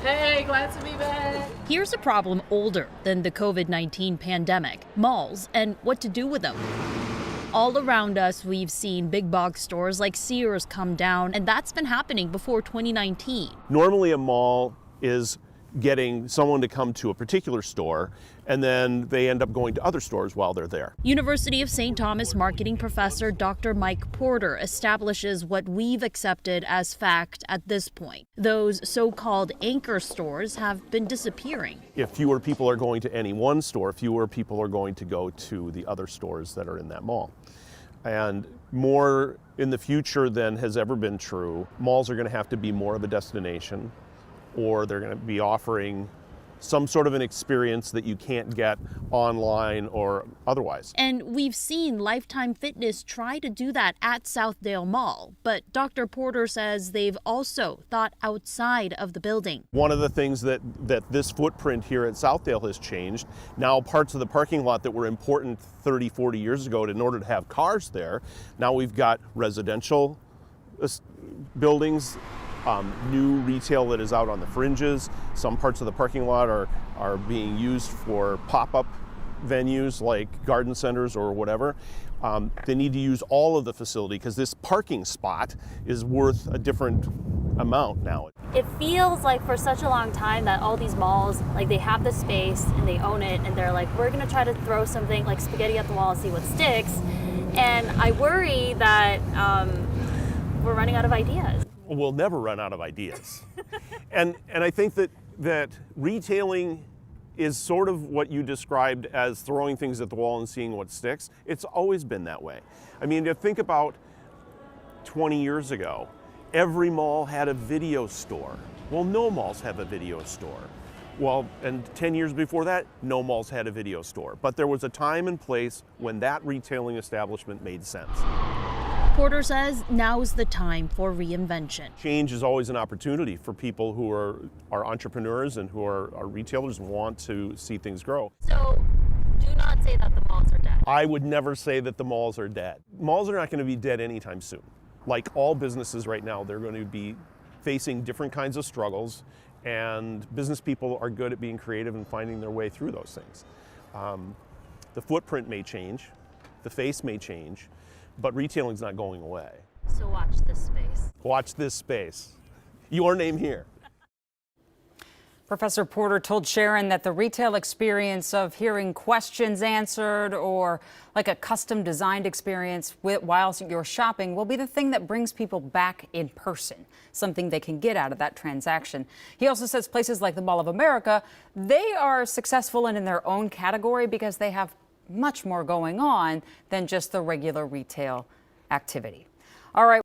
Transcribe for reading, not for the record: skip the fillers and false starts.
Hey, glad to be back. Here's a problem older than the COVID-19 pandemic: malls and what to do with them. All around us, we've seen big box stores like Sears come down, and that's been happening before 2019. Normally a mall is getting someone to come to a particular store, and then they end up going to other stores while they're there. University of St. Thomas marketing professor Dr. Mike Porter establishes what we've accepted as fact at this point. Those so-called anchor stores have been disappearing. If fewer people are going to any one store, fewer people are going to go to the other stores that are in that mall. And more in the future than has ever been true, malls are going to have to be more of a destination, or they're going to be offering some sort of an experience that you can't get online or otherwise. And we've seen Lifetime Fitness try to do that at Southdale Mall, but Dr. Porter says they've also thought outside of the building. One of the things that this footprint here at Southdale has changed, now parts of the parking lot that were important 30, 40 years ago in order to have cars there, now we've got residential buildings, new retail that is out on the fringes. Some parts of the parking lot are being used for pop-up venues like garden centers or whatever. They need to use all of the facility because this parking spot is worth a different amount now. It feels like for such a long time that all these malls, like they have the space and they own it and they're like, we're gonna try to throw something like spaghetti at the wall and see what sticks. And I worry that we're running out of ideas. We'll never run out of ideas. and I think that retailing is sort of what you described as throwing things at the wall and seeing what sticks. It's always been that way. I mean, to think about 20 years ago, every mall had a video store. Well, no malls have a video store. Well, and 10 years before that, no malls had a video store. But there was a time and place when that retailing establishment made sense. Porter says now's the time for reinvention. Change is always an opportunity for people who are entrepreneurs and who are retailers and want to see things grow. So do not say that the malls are dead. I would never say that the malls are dead. Malls are not going to be dead anytime soon. Like all businesses right now, they're going to be facing different kinds of struggles, and business people are good at being creative and finding their way through those things. The footprint may change, the face may change, but retailing's not going away. So watch this space. Watch this space. Your name here. Professor Porter told Sharon that the retail experience of hearing questions answered or like a custom designed experience while you're shopping will be the thing that brings people back in person, something they can get out of that transaction. He also says places like the Mall of America, they are successful in their own category because they have much more going on than just the regular retail activity. All right.